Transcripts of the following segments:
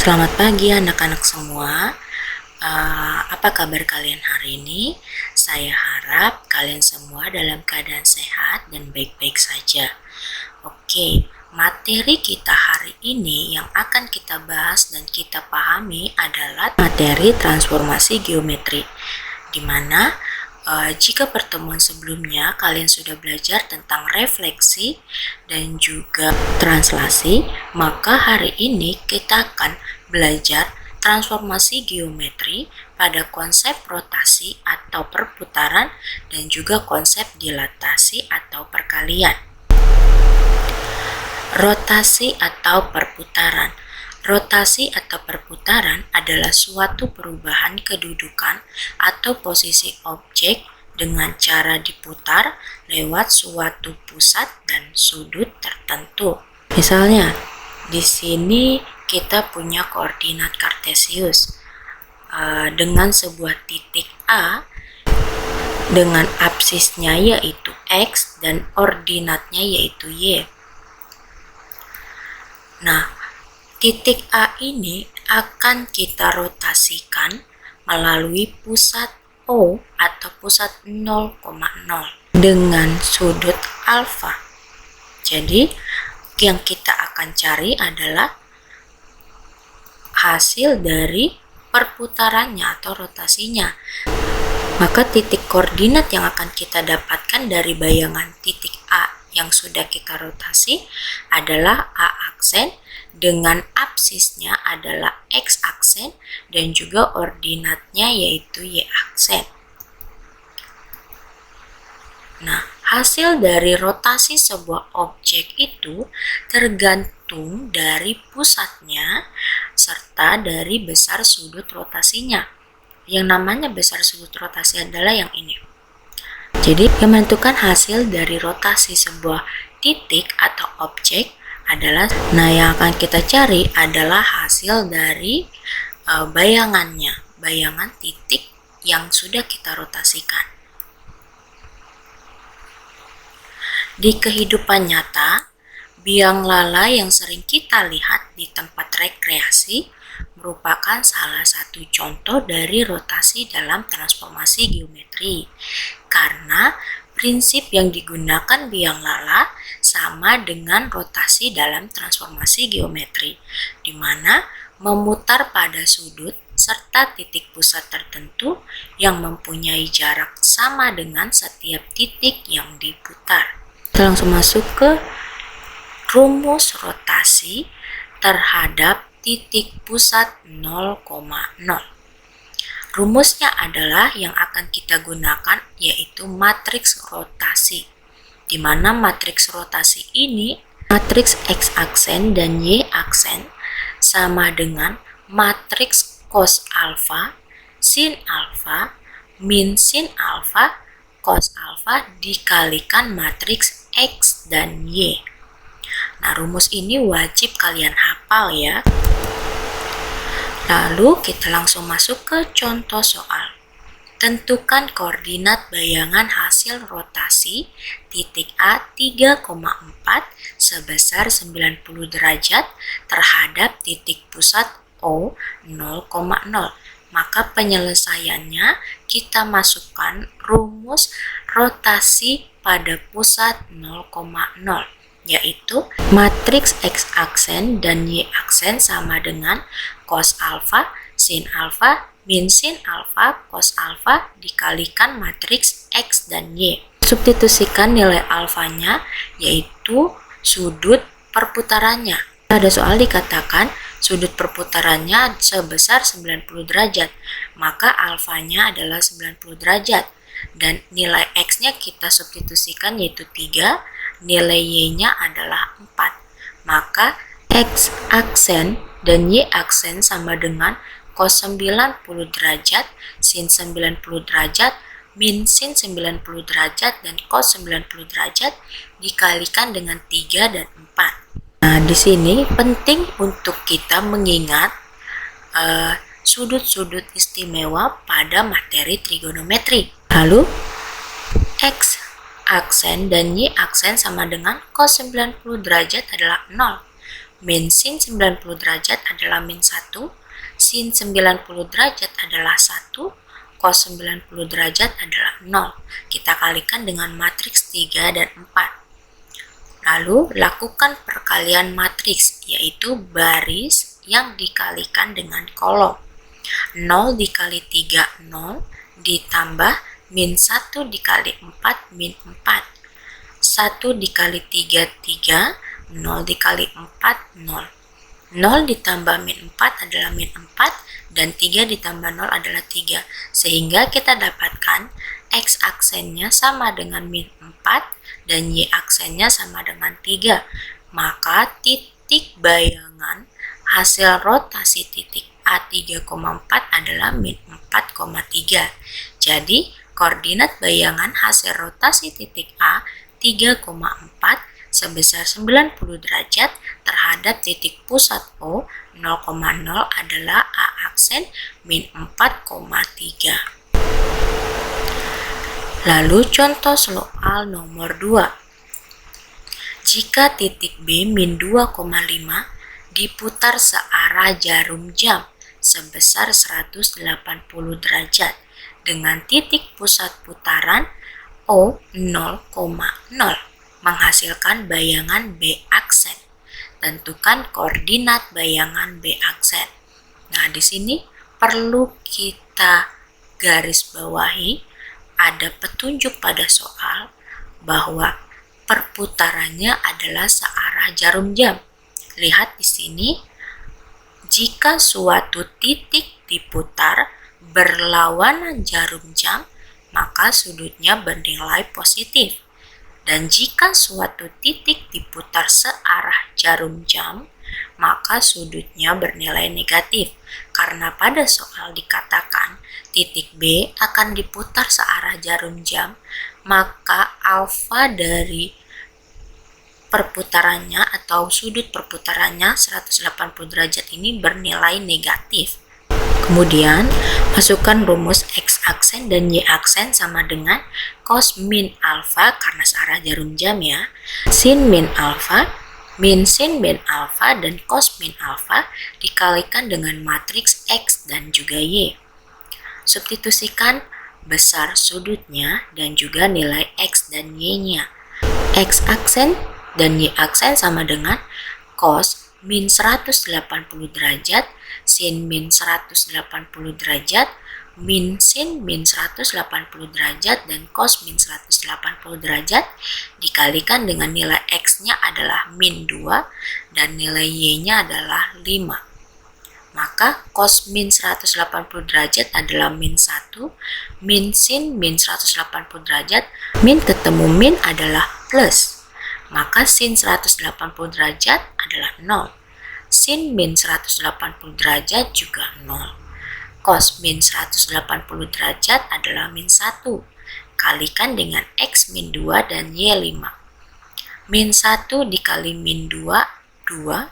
Selamat pagi anak-anak semua. Apa kabar kalian hari ini? Saya harap kalian semua dalam keadaan sehat dan baik-baik saja. Oke, materi kita hari ini yang akan kita bahas dan kita pahami adalah materi transformasi geometri, di mana jika pertemuan sebelumnya kalian sudah belajar tentang refleksi dan juga translasi, maka hari ini kita akan belajar transformasi geometri pada konsep rotasi atau perputaran dan juga konsep dilatasi atau perkalian. Rotasi atau perputaran. Rotasi atau perputaran adalah suatu perubahan kedudukan atau posisi objek dengan cara diputar lewat suatu pusat dan sudut tertentu. Misalnya, di sini kita punya koordinat kartesius dengan sebuah titik A dengan absisnya yaitu X dan ordinatnya yaitu Y. Nah, titik A ini akan kita rotasikan melalui pusat O atau pusat 0,0 dengan sudut alfa. Jadi, yang kita akan cari adalah hasil dari perputarannya atau rotasinya. Maka titik koordinat yang akan kita dapatkan dari bayangan titik A yang sudah kita rotasi adalah A aksen dengan absisnya adalah X aksen dan juga ordinatnya yaitu Y aksen. Nah, hasil dari rotasi sebuah objek itu tergantung dari pusatnya serta dari besar sudut rotasinya. Yang namanya besar sudut rotasi adalah yang ini. Jadi, yang menentukan hasil dari rotasi sebuah titik atau objek adalah, yang akan kita cari adalah hasil dari bayangannya, bayangan titik yang sudah kita rotasikan. Di kehidupan nyata, biang lala yang sering kita lihat di tempat rekreasi merupakan salah satu contoh dari rotasi dalam transformasi geometri. Karena prinsip yang digunakan biang lala sama dengan rotasi dalam transformasi geometri, di mana memutar pada sudut serta titik pusat tertentu yang mempunyai jarak sama dengan setiap titik yang diputar. Kita langsung masuk ke rumus rotasi terhadap titik pusat 0,0. Rumusnya adalah yang akan kita gunakan yaitu matriks rotasi, di mana matriks rotasi ini matriks X aksen dan Y aksen sama dengan matriks cos alfa, sin alfa, min sin alfa, cos alfa dikalikan matriks X dan Y. Nah, rumus ini wajib kalian hafal ya. Lalu kita langsung masuk ke contoh soal. Tentukan koordinat bayangan hasil rotasi titik A 3,4 sebesar 90 derajat terhadap titik pusat O 0,0. Maka penyelesaiannya kita masukkan rumus rotasi pada pusat 0,0, yaitu matriks X aksen dan Y aksen sama dengan cos alfa, sin alfa, min sin alfa, cos alfa dikalikan matriks X dan Y. Substitusikan nilai alfanya yaitu sudut perputarannya. Ada soal dikatakan sudut perputarannya sebesar 90 derajat, maka alfanya adalah 90 derajat dan nilai X-nya kita substitusikan yaitu 3, nilai Y-nya adalah 4. Maka X aksen dan Y aksen sama dengan cos 90 derajat, sin 90 derajat, min sin 90 derajat, dan cos 90 derajat dikalikan dengan 3 dan 4. Nah, di sini penting untuk kita mengingat sudut-sudut istimewa pada materi trigonometri. Lalu, X aksen dan Y aksen sama dengan cos 90 derajat adalah 0. min sin 90 derajat adalah min 1, sin 90 derajat adalah 1, cos 90 derajat adalah 0. Kita kalikan dengan matriks 3 dan 4. Lalu, lakukan perkalian matriks, yaitu baris yang dikalikan dengan kolom. 0 dikali 3, 0, ditambah min 1 dikali 4, min 4. 1 dikali 3, 3, 0 dikali 4, 0. 0 ditambah min 4 adalah min 4, dan 3 ditambah 0 adalah 3. Sehingga kita dapatkan X aksennya sama dengan min 4, dan Y aksennya sama dengan 3. Maka titik bayangan hasil rotasi titik A 3,4 adalah min 4,3. Jadi, koordinat bayangan hasil rotasi titik A 3,4 sebesar 90 derajat terhadap titik pusat O 0,0 adalah A aksen min 4,3. Lalu contoh soal nomor 2. Jika titik B min 2,5 diputar searah jarum jam sebesar 180 derajat dengan titik pusat putaran O 0,0 menghasilkan bayangan B aksen. Tentukan koordinat bayangan B aksen. Nah, di sini perlu kita garis bawahi ada petunjuk pada soal bahwa perputarannya adalah searah jarum jam. Lihat di sini, jika suatu titik diputar berlawanan jarum jam, maka sudutnya bernilai positif. Dan jika suatu titik diputar searah jarum jam, maka sudutnya bernilai negatif. Karena pada soal dikatakan titik B akan diputar searah jarum jam, maka alfa dari perputarannya atau sudut perputarannya 180 derajat ini bernilai negatif. Kemudian, masukkan rumus X aksen dan Y aksen sama dengan cos min alfa karena searah jarum jam ya. Sin min alfa, min sin min alfa, dan cos min alfa dikalikan dengan matriks X dan juga Y. Substitusikan besar sudutnya dan juga nilai X dan Y-nya. X aksen dan Y aksen sama dengan cos min 180 derajat, sin min 180 derajat, min sin min 180 derajat, dan cos min 180 derajat dikalikan dengan nilai X-nya adalah min 2 dan nilai Y-nya adalah 5. Maka cos min 180 derajat adalah min 1, min sin min 180 derajat, min ketemu min adalah plus. Maka sin 180 derajat adalah 0. Sin min 180 derajat juga 0. Cos min 180 derajat adalah min 1. Kalikan dengan X min 2 dan Y 5. Min 1 dikali min 2, 2.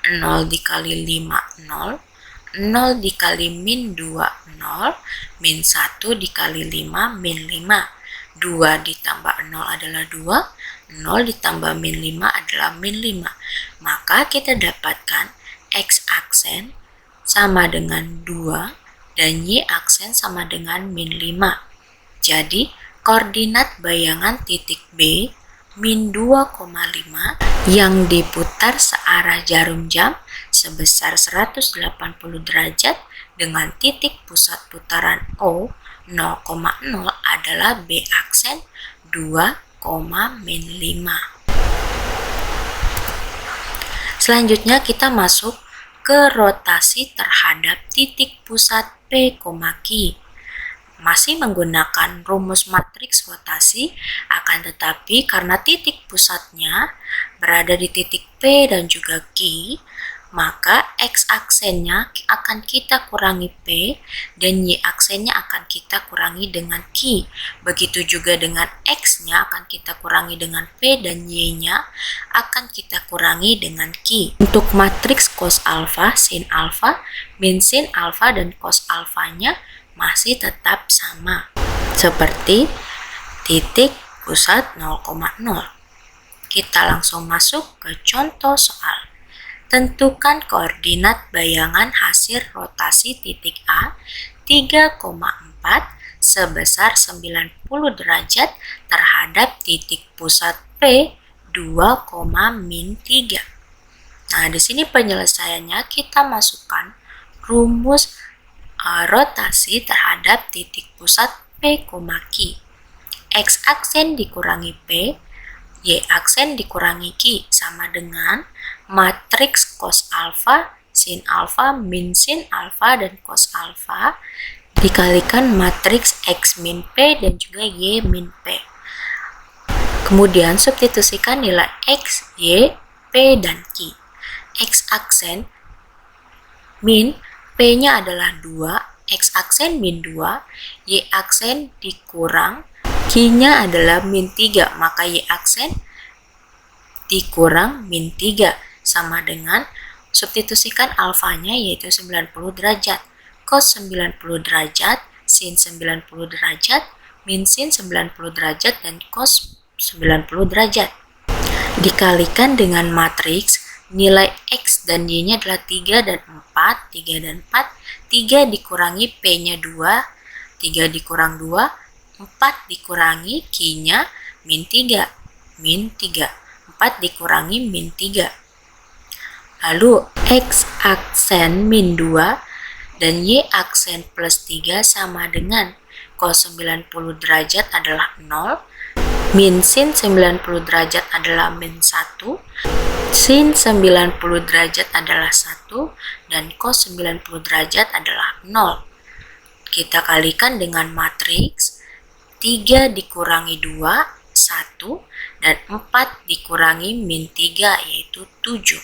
0 dikali 5, 0. 0 dikali min 2, 0. Min 1 dikali 5, min 5. 2 ditambah 0 adalah 2, 0 ditambah min 5 adalah min 5. Maka kita dapatkan X aksen sama dengan 2 dan Y aksen sama dengan min 5. Jadi, koordinat bayangan titik B min 2,5 yang diputar searah jarum jam sebesar 180 derajat dengan titik pusat putaran O 0,0 adalah B aksen 2, min 5. Selanjutnya kita masuk ke rotasi terhadap titik pusat P, Q. Masih menggunakan rumus matriks rotasi, akan tetapi karena titik pusatnya berada di titik P dan juga Q, maka X aksennya akan kita kurangi P dan Y aksennya akan kita kurangi dengan Q. Begitu juga dengan X-nya akan kita kurangi dengan P dan Y-nya akan kita kurangi dengan Q. Untuk matriks cos alfa, sin alfa, min sin alfa, dan cos alfanya masih tetap sama. Seperti titik pusat 0,0. Kita langsung masuk ke contoh soal. Tentukan koordinat bayangan hasil rotasi titik A 3,4 sebesar 90 derajat terhadap titik pusat P 2,-3. Nah, di sini penyelesaiannya kita masukkan rumus rotasi terhadap titik pusat P, Q. X aksen dikurangi P, Y aksen dikurangi Q sama dengan matriks cos alfa, sin alfa, min sin alfa, dan cos alfa dikalikan matriks X min P dan juga Y min P. Kemudian substitusikan nilai X, Y, P, dan Q. X aksen min, P-nya adalah 2, X aksen min 2, Y aksen dikurang, Q-nya adalah min 3, maka Y aksen dikurang min 3 sama dengan substitusikan alfanya yaitu 90 derajat. Cos 90 derajat, sin 90 derajat, min sin 90 derajat, dan cos 90 derajat. Dikalikan dengan matriks nilai X dan Y-nya adalah 3 dan 4, 3 dan 4, 3 dikurangi P-nya 2, 3 dikurang 2, 4 dikurangi Q-nya min 3, min 3, 4 dikurangi min 3. Lalu X aksen min 2 dan Y aksen plus 3 sama dengan cos 90 derajat adalah 0, min sin 90 derajat adalah min 1, sin 90 derajat adalah 1, dan cos 90 derajat adalah 0. Kita kalikan dengan matriks 3 dikurangi 2, 1, dan 4 dikurangi min 3 yaitu 7.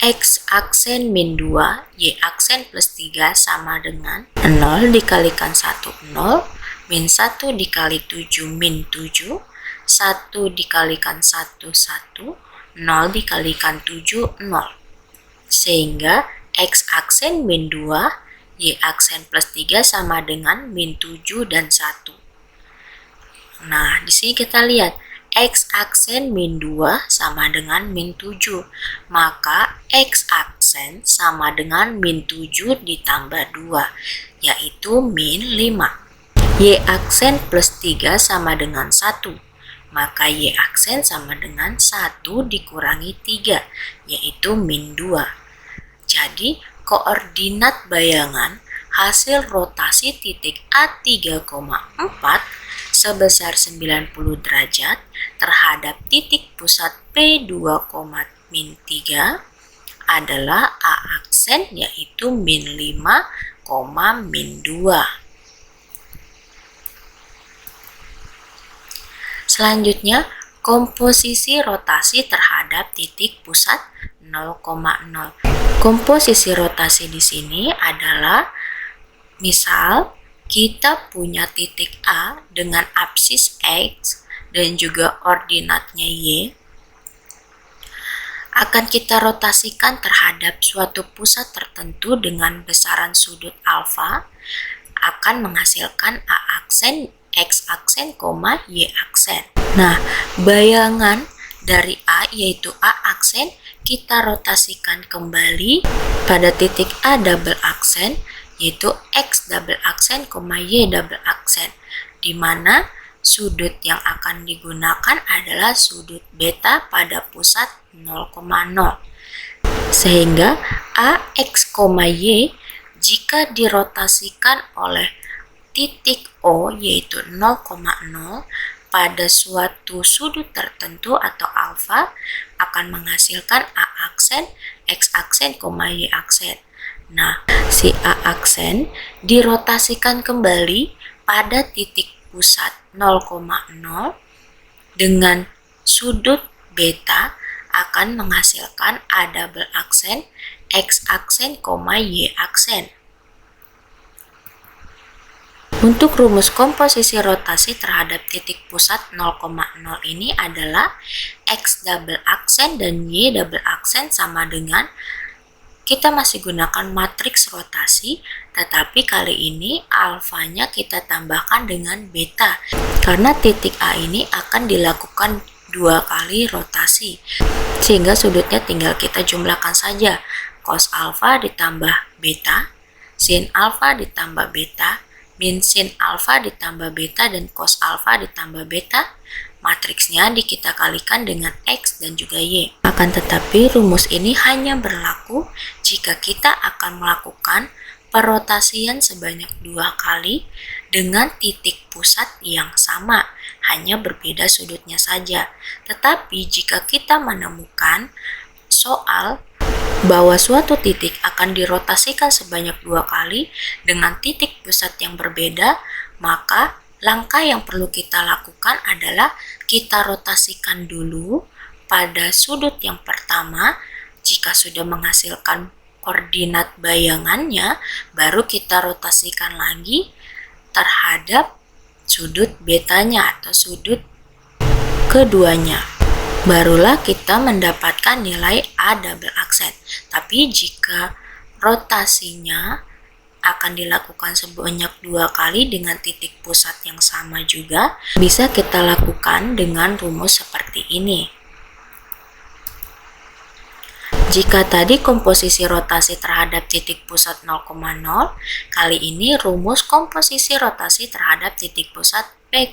X aksen min 2, Y aksen plus 3 sama dengan 0 dikalikan 1, 0, min 1 dikali 7 min 7, 1 dikalikan 1, 1, 0 dikalikan 7, 0. Sehingga X aksen min 2, Y aksen plus 3 sama dengan min 7 dan 1. Nah, di sini kita lihat X aksen min 2 sama dengan min 7, maka X aksen sama dengan min 7 ditambah 2, yaitu min 5. Y aksen plus 3 sama dengan 1, maka Y aksen sama dengan 1 dikurangi 3, yaitu min 2. Jadi, koordinat bayangan hasil rotasi titik A 3,4 sebesar 90 derajat terhadap titik pusat P 2,-3 adalah A aksen yaitu min 5, min 2. Selanjutnya, komposisi rotasi terhadap titik pusat 0,0. Komposisi rotasi di sini adalah misal kita punya titik A dengan apsis X dan juga ordinatnya Y, akan kita rotasikan terhadap suatu pusat tertentu dengan besaran sudut alfa, akan menghasilkan A aksen, X aksen, Y aksen. Nah, bayangan dari A yaitu A aksen kita rotasikan kembali pada titik A double aksen yaitu X double aksen, Y double aksen, di mana sudut yang akan digunakan adalah sudut beta pada pusat 0,0. Sehingga AX, Y jika dirotasikan oleh titik O yaitu 0,0 pada suatu sudut tertentu atau alfa akan menghasilkan A aksen, X aksen, Y aksen. Nah, si A aksen dirotasikan kembali pada titik pusat 0,0 dengan sudut beta akan menghasilkan A double aksen, X aksen, Y aksen. Untuk rumus komposisi rotasi terhadap titik pusat 0,0 ini adalah X double aksen dan Y double aksen sama dengan kita masih gunakan matriks rotasi, tetapi kali ini alfanya kita tambahkan dengan beta karena titik A ini akan dilakukan 2 kali rotasi. Sehingga sudutnya tinggal kita jumlahkan saja. Cos alfa ditambah beta, sin alfa ditambah beta, min sin alfa ditambah beta, dan cos alfa ditambah beta. Matriksnya kita kalikan dengan X dan juga Y. Akan tetapi rumus ini hanya berlaku jika kita akan melakukan perotasian sebanyak 2 kali dengan titik pusat yang sama, hanya berbeda sudutnya saja. Tetapi jika kita menemukan soal bahwa suatu titik akan dirotasikan sebanyak 2 kali dengan titik pusat yang berbeda, maka langkah yang perlu kita lakukan adalah kita rotasikan dulu pada sudut yang pertama. Jika sudah menghasilkan koordinat bayangannya, baru kita rotasikan lagi terhadap sudut betanya atau sudut keduanya. Barulah kita mendapatkan nilai A double aksen. Tapi jika rotasinya akan dilakukan sebanyak 2 kali dengan titik pusat yang sama juga, bisa kita lakukan dengan rumus seperti ini. Jika tadi komposisi rotasi terhadap titik pusat 0,0, kali ini rumus komposisi rotasi terhadap titik pusat P, Q.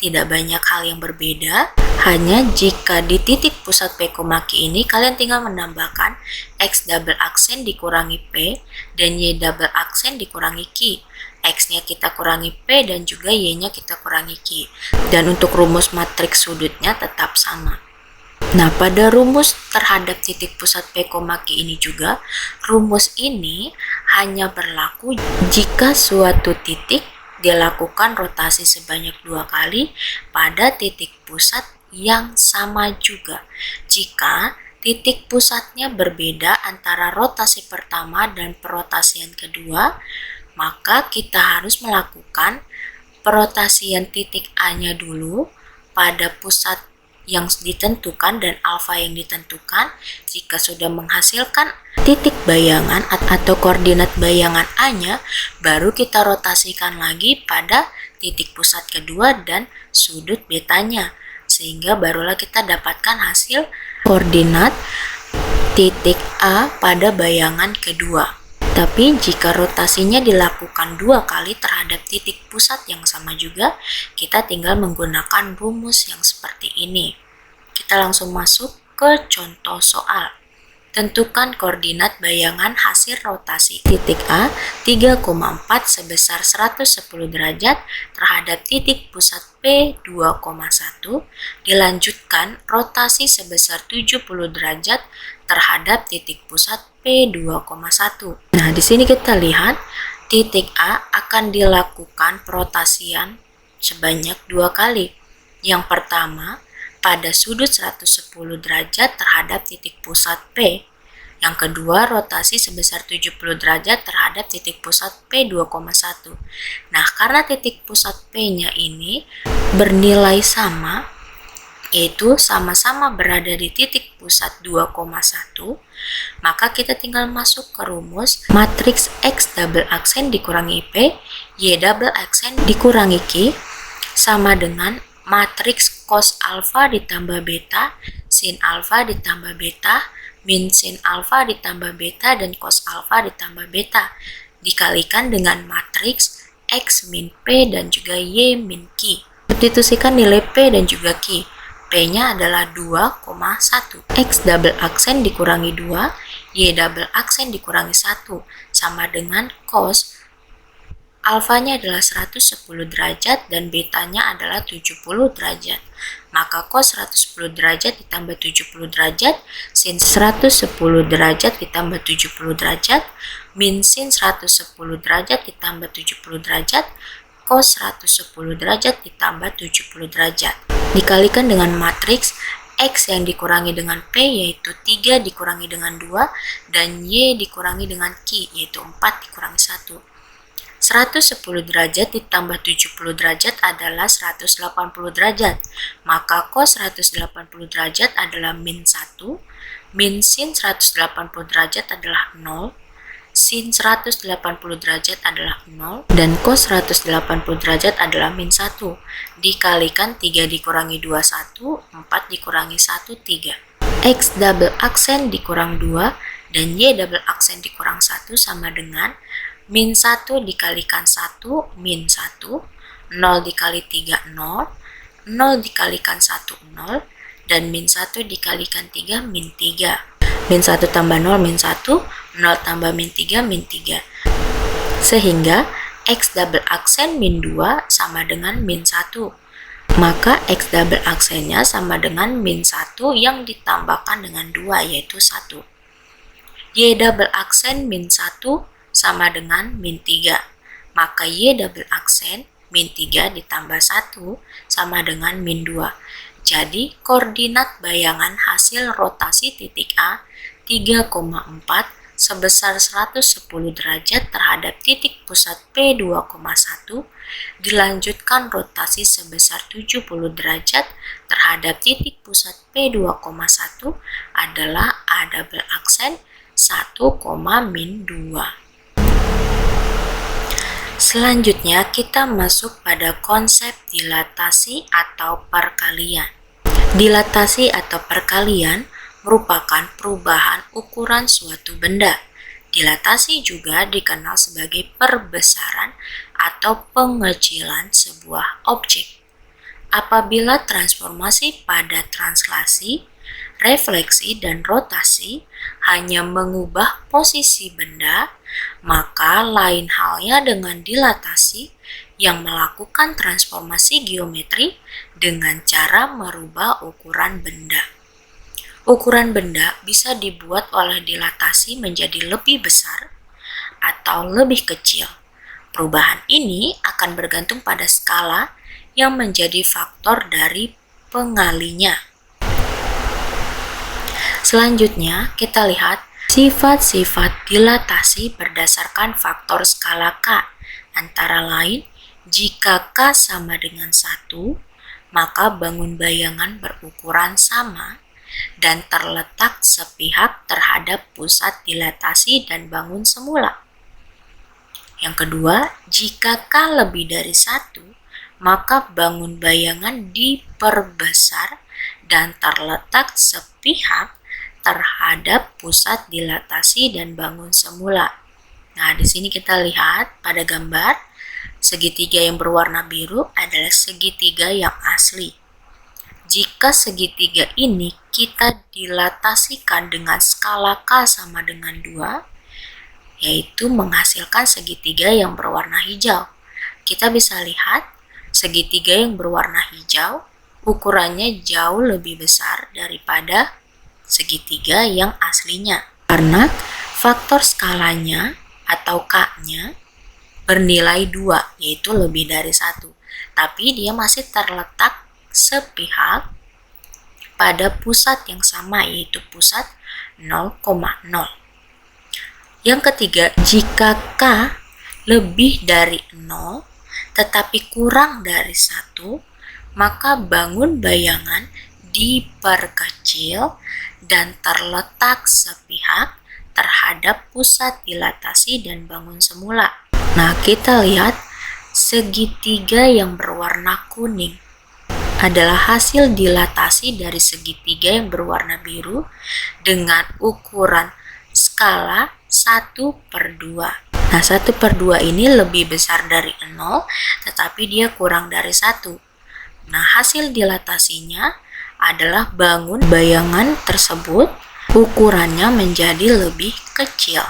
Tidak banyak hal yang berbeda, hanya jika di titik pusat P, Q ini kalian tinggal menambahkan X double aksen dikurangi P dan Y double aksen dikurangi Q. X-nya kita kurangi P dan juga Y-nya kita kurangi Q. Dan untuk rumus matriks sudutnya tetap sama. Nah, pada rumus terhadap titik pusat P, Q ini juga, rumus ini hanya berlaku jika suatu titik dilakukan rotasi sebanyak 2 kali pada titik pusat yang sama juga. Jika titik pusatnya berbeda antara rotasi pertama dan perotasian kedua, maka kita harus melakukan perotasian titik A-nya dulu pada pusat yang ditentukan dan alfa yang ditentukan. Jika sudah menghasilkan titik bayangan atau koordinat bayangan A-nya, baru kita rotasikan lagi pada titik pusat kedua dan sudut betanya, sehingga barulah kita dapatkan hasil koordinat titik A pada bayangan kedua. Tapi jika rotasinya dilakukan 2 kali terhadap titik pusat yang sama juga, kita tinggal menggunakan rumus yang seperti ini. Kita langsung masuk ke contoh soal. Tentukan koordinat bayangan hasil rotasi titik A 3,4 sebesar 110 derajat terhadap titik pusat P 2,1, dilanjutkan rotasi sebesar 70 derajat terhadap titik pusat P 2,1. Nah, di sini kita lihat titik A akan dilakukan perotasian sebanyak 2 kali. Yang pertama, pada sudut 110 derajat terhadap titik pusat P. Yang kedua, rotasi sebesar 70 derajat terhadap titik pusat P 2,1. Nah, karena titik pusat P-nya ini bernilai sama, yaitu sama-sama berada di titik pusat 2,1, maka kita tinggal masuk ke rumus matriks X double aksen dikurangi P, Y double aksen dikurangi Q, sama dengan matriks cos alfa ditambah beta, sin alfa ditambah beta, min sin alfa ditambah beta, dan cos alfa ditambah beta, dikalikan dengan matriks X min P dan juga Y min Q. Substitusikan nilai P dan juga Q. P-nya adalah 2,1. X double aksen dikurangi 2, Y double aksen dikurangi 1, sama dengan cos alfanya adalah 110 derajat dan betanya adalah 70 derajat. Maka cos 110 derajat ditambah 70 derajat, sin 110 derajat ditambah 70 derajat, min sin 110 derajat ditambah 70 derajat, cos 110 derajat ditambah 70 derajat. Dikalikan dengan matriks X yang dikurangi dengan P, yaitu 3 dikurangi dengan 2, dan Y dikurangi dengan Q, yaitu 4 dikurangi 1. 110 derajat ditambah 70 derajat adalah 180 derajat. Maka cos 180 derajat adalah min 1, min sin 180 derajat adalah 0, sin 180 derajat adalah 0 dan cos 180 derajat adalah min 1. Dikalikan 3 dikurangi 2, 1, 4 dikurangi 1, 3. X double aksen dikurang 2 dan Y double aksen dikurang 1 sama dengan min 1 dikalikan 1, min 1, 0 dikali 3, 0, 0 dikalikan 1, 0, dan min 1 dikalikan 3, min 3. Min 1 tambah 0, min 1, 0 tambah min 3, min 3. Sehingga X double aksen min 2 sama dengan min 1. Maka X double aksennya sama dengan min 1 yang ditambahkan dengan 2, yaitu 1. Y double aksen min 1 sama dengan min 3. Maka Y double aksen min 3 ditambah 1 sama dengan min 2. Jadi, koordinat bayangan hasil rotasi titik A 3,4 sebesar 110 derajat terhadap titik pusat P2,1 dilanjutkan rotasi sebesar 70 derajat terhadap titik pusat P2,1 adalah A double aksen 1, min 2. Selanjutnya kita masuk pada konsep dilatasi atau perkalian. Dilatasi atau perkalian merupakan perubahan ukuran suatu benda. Dilatasi juga dikenal sebagai perbesaran atau pengecilan sebuah objek. Apabila transformasi pada translasi, refleksi, dan rotasi hanya mengubah posisi benda, maka lain halnya dengan dilatasi yang melakukan transformasi geometri dengan cara merubah ukuran benda. Ukuran benda bisa dibuat oleh dilatasi menjadi lebih besar atau lebih kecil. Perubahan ini akan bergantung pada skala yang menjadi faktor dari pengalinya. Selanjutnya, kita lihat sifat-sifat dilatasi berdasarkan faktor skala K. Antara lain, jika K sama dengan 1, maka bangun bayangan berukuran sama dan terletak sepihak terhadap pusat dilatasi dan bangun semula. Yang kedua, jika K lebih dari 1, maka bangun bayangan diperbesar dan terletak sepihak terhadap pusat dilatasi dan bangun semula. Nah, di sini kita lihat pada gambar, segitiga yang berwarna biru adalah segitiga yang asli. Jika segitiga ini kita dilatasikan dengan skala K sama dengan 2, yaitu menghasilkan segitiga yang berwarna hijau. Kita bisa lihat segitiga yang berwarna hijau ukurannya jauh lebih besar daripada segitiga yang aslinya. Karena faktor skalanya atau K-nya bernilai 2, yaitu lebih dari 1. Tapi dia masih terletak sepihak pada pusat yang sama, yaitu pusat 0,0. Yang ketiga, jika K lebih dari 0 tetapi kurang dari 1, maka bangun bayangan diperkecil dan terletak sepihak terhadap pusat dilatasi dan bangun semula. Nah, kita lihat segitiga yang berwarna kuning adalah hasil dilatasi dari segitiga yang berwarna biru dengan ukuran skala 1/2. Nah, 1/2 ini lebih besar dari 0, tetapi dia kurang dari 1. Nah, hasil dilatasinya adalah bangun bayangan tersebut ukurannya menjadi lebih kecil,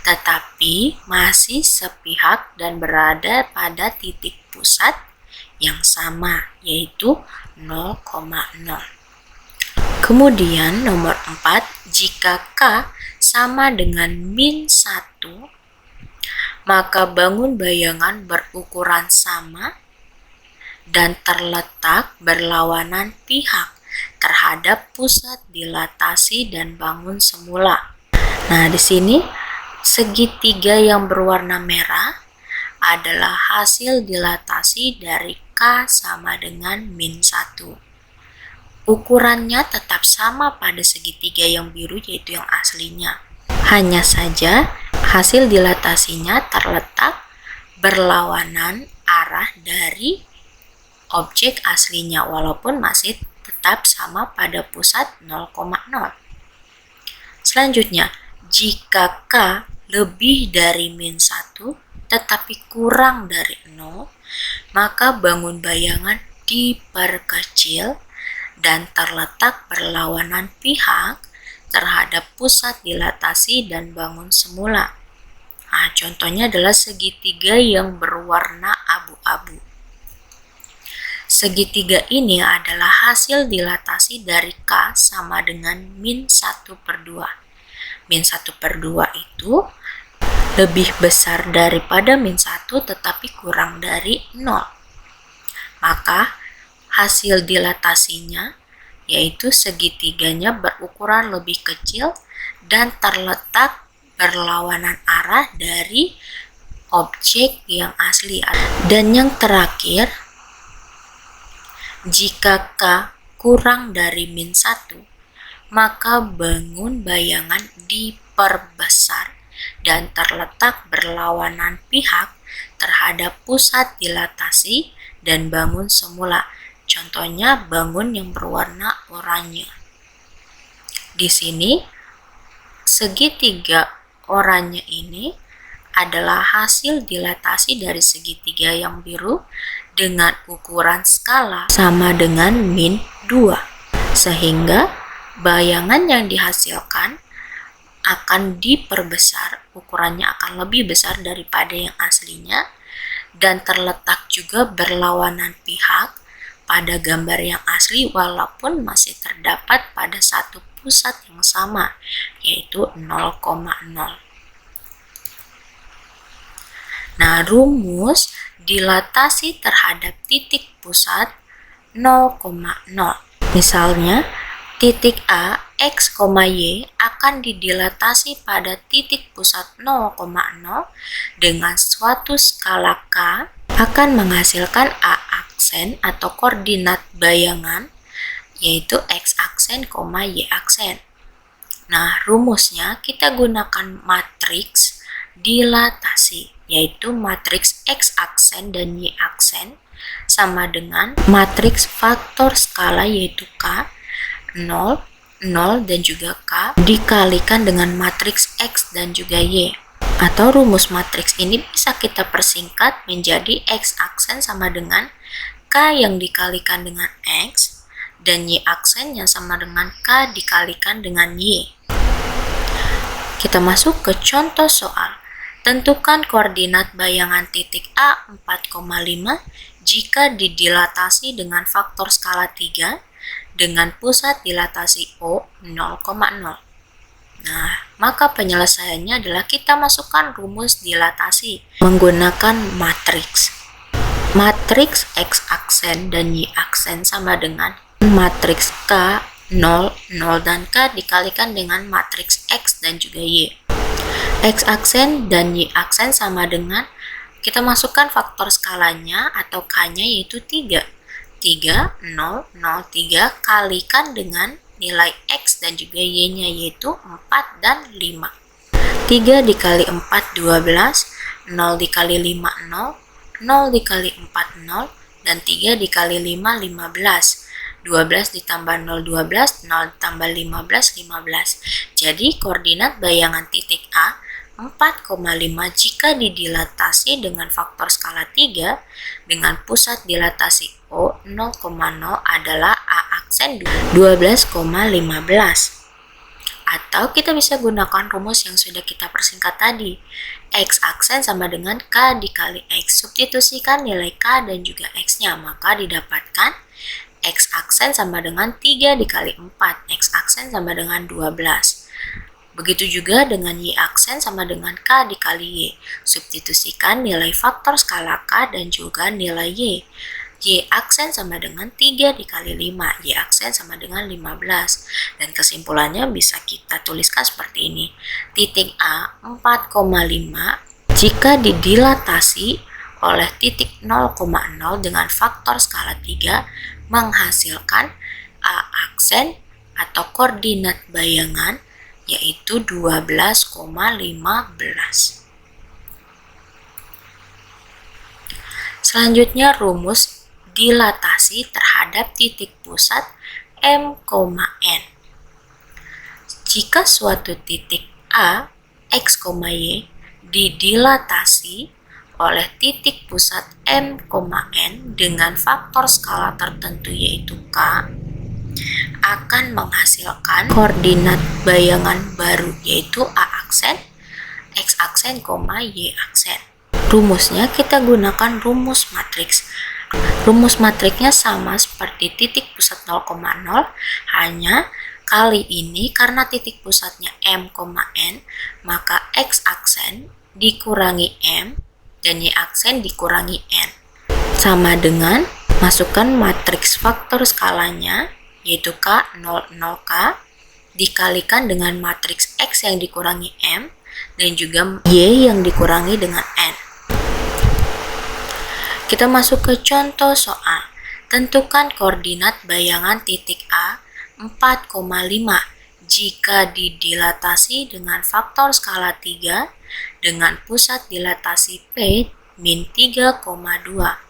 tetapi masih sepihak dan berada pada titik pusat yang sama, yaitu 0,0. Kemudian nomor 4, jika K sama dengan min 1, maka bangun bayangan berukuran sama dan terletak berlawanan pihak terhadap pusat dilatasi dan bangun semula. Nah, di sini segitiga yang berwarna merah adalah hasil dilatasi dari K sama dengan min 1. Ukurannya tetap sama pada segitiga yang biru, yaitu yang aslinya. Hanya saja hasil dilatasinya terletak berlawanan arah dari objek aslinya walaupun masih tetap sama pada pusat 0,0. Selanjutnya, jika K lebih dari -1 tetapi kurang dari 0, maka bangun bayangan diperkecil dan terletak berlawanan pihak terhadap pusat dilatasi dan bangun semula. Nah, contohnya adalah segitiga yang berwarna abu-abu. Segitiga ini adalah hasil dilatasi dari K sama dengan -1/2. -1/2 itu lebih besar daripada -1 tetapi kurang dari 0. Maka hasil dilatasinya yaitu segitiganya berukuran lebih kecil dan terletak berlawanan arah dari objek yang asli. Dan yang terakhir, jika K kurang dari -1, maka bangun bayangan diperbesar dan terletak berlawanan pihak terhadap pusat dilatasi dan bangun semula. Contohnya bangun yang berwarna oranye. Di sini segitiga oranye ini adalah hasil dilatasi dari segitiga yang biru dengan ukuran skala sama dengan -2, sehingga bayangan yang dihasilkan akan diperbesar, ukurannya akan lebih besar daripada yang aslinya dan terletak juga berlawanan pihak pada gambar yang asli walaupun masih terdapat pada satu pusat yang sama, yaitu 0,0. Nah, rumus dilatasi terhadap titik pusat 0,0. Misalnya, titik A, X, Y akan didilatasi pada titik pusat 0,0 dengan suatu skala K akan menghasilkan A aksen atau koordinat bayangan yaitu X aksen, Y aksen. Nah, rumusnya kita gunakan matriks dilatasi, yaitu matriks X aksen dan Y aksen sama dengan matriks faktor skala yaitu K, 0, 0 dan juga K dikalikan dengan matriks X dan juga Y. Atau rumus matriks ini bisa kita persingkat menjadi X aksen sama dengan K yang dikalikan dengan X dan Y aksen yang sama dengan K dikalikan dengan Y. Kita masuk ke contoh soal. Tentukan koordinat bayangan titik A 4,5 jika didilatasi dengan faktor skala 3 dengan pusat dilatasi O 0,0. Nah, maka penyelesaiannya adalah kita masukkan rumus dilatasi menggunakan matriks. Matriks X aksen dan Y aksen sama dengan matriks K, 0, 0 dan K dikalikan dengan matriks X dan juga Y. X aksen dan Y aksen sama dengan kita masukkan faktor skalanya atau K-nya yaitu 3. 3, 0, 0, 3 kalikan dengan nilai X dan juga Y-nya yaitu 4 dan 5. 3 dikali 4, 12, 0 dikali 5, 0, 0 dikali 4, 0, dan 3 dikali 5, 15. 12 ditambah 0, 12, 0 ditambah 15, 15. Jadi koordinat bayangan titik A 4,5 jika didilatasi dengan faktor skala 3 dengan pusat dilatasi O 0,0 adalah A aksen 12,15. Atau kita bisa gunakan rumus yang sudah kita persingkat tadi. X aksen sama dengan K dikali X. Substitusikan nilai K dan juga X-nya, maka didapatkan X aksen sama dengan 3 dikali 4. X aksen sama dengan 12. Begitu juga dengan Y aksen sama dengan K dikali Y. Substitusikan nilai faktor skala K dan juga nilai Y. Y aksen sama dengan 3 dikali 5. Y aksen sama dengan 15. Dan kesimpulannya bisa kita tuliskan seperti ini. Titik A 4,5 jika didilatasi oleh titik 0,0 dengan faktor skala 3 menghasilkan A aksen atau koordinat bayangan yaitu 12,15. Selanjutnya rumus dilatasi terhadap titik pusat M, N. Jika suatu titik A, X, Y didilatasi oleh titik pusat M, N dengan faktor skala tertentu yaitu K, akan menghasilkan koordinat bayangan baru yaitu A aksen, X aksen, Y aksen. Rumusnya kita gunakan rumus matriks. Rumus matriksnya sama seperti titik pusat 0,0, hanya kali ini karena titik pusatnya M, N, maka X aksen dikurangi M dan Y aksen dikurangi N. Sama dengan masukkan matriks faktor skalanya yaitu K, 0, 0K dikalikan dengan matriks X yang dikurangi M dan juga Y yang dikurangi dengan N. Kita masuk ke contoh soal. Tentukan koordinat bayangan titik A 4,5 jika didilatasi dengan faktor skala 3 dengan pusat dilatasi P min 3,2.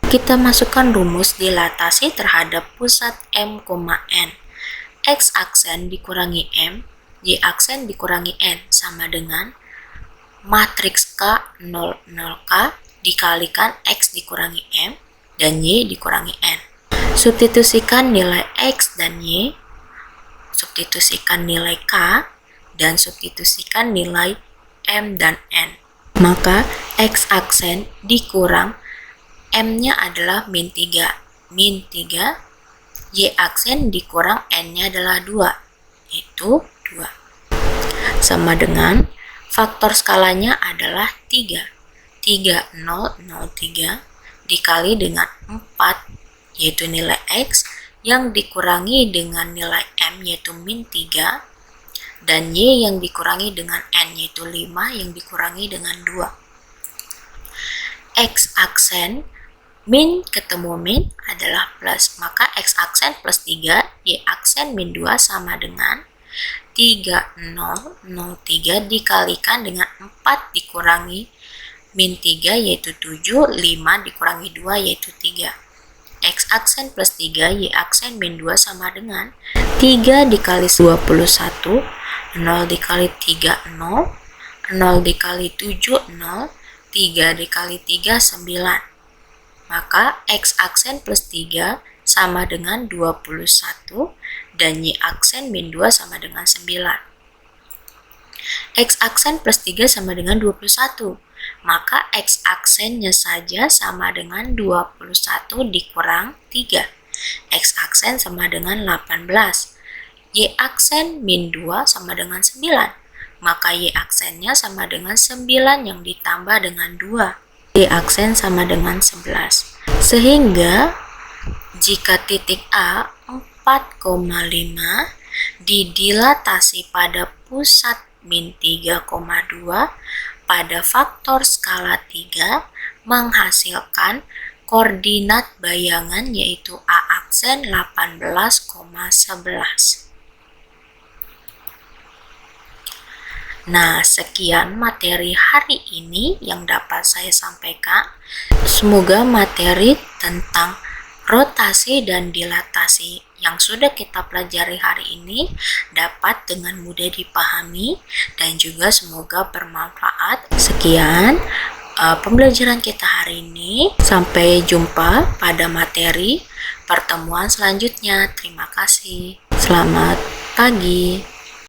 Kita masukkan rumus dilatasi terhadap pusat M, N. X aksen dikurangi M, Y aksen dikurangi N sama dengan matriks K 0, 0K dikalikan X dikurangi M dan Y dikurangi N. Substitusikan nilai X dan Y, substitusikan nilai K, dan substitusikan nilai M dan N. Maka X aksen dikurang M-nya adalah min 3, Y aksen dikurang N-nya adalah 2, itu 2. Sama dengan faktor skalanya adalah 3, 3, 0, 0, 3 dikali dengan 4, yaitu nilai X, yang dikurangi dengan nilai M, yaitu min 3, dan Y yang dikurangi dengan N, yaitu 5, yang dikurangi dengan 2. X aksen min ketemu min adalah plus, maka X aksen plus 3, Y aksen min 2 sama dengan 3, 0, 0, 3 dikalikan dengan 4 dikurangi min 3 yaitu 7, 5 dikurangi 2 yaitu 3. X aksen plus 3, Y aksen min 2 sama dengan 3 dikali 21, 0 dikali 3, 0, 0 dikali 7, 0, 3 dikali 3, 9. Maka X aksen plus 3 sama dengan 21 dan Y aksen min 2 sama dengan 9. X aksen plus 3 sama dengan 21. Maka X aksennya saja sama dengan 21 dikurang 3. X aksen sama dengan 18. Y aksen min 2 sama dengan 9. Maka Y aksennya sama dengan 9 yang ditambah dengan 2. Y aksen sama dengan 11. Sehingga jika titik A 4,5 didilatasi pada pusat min 3,2 pada faktor skala 3 menghasilkan koordinat bayangan yaitu A aksen 18,11. Nah, sekian materi hari ini yang dapat saya sampaikan. Semoga materi tentang rotasi dan dilatasi yang sudah kita pelajari hari ini dapat dengan mudah dipahami dan juga semoga bermanfaat. Sekian pembelajaran kita hari ini. Sampai jumpa pada materi pertemuan selanjutnya. Terima kasih. Selamat pagi.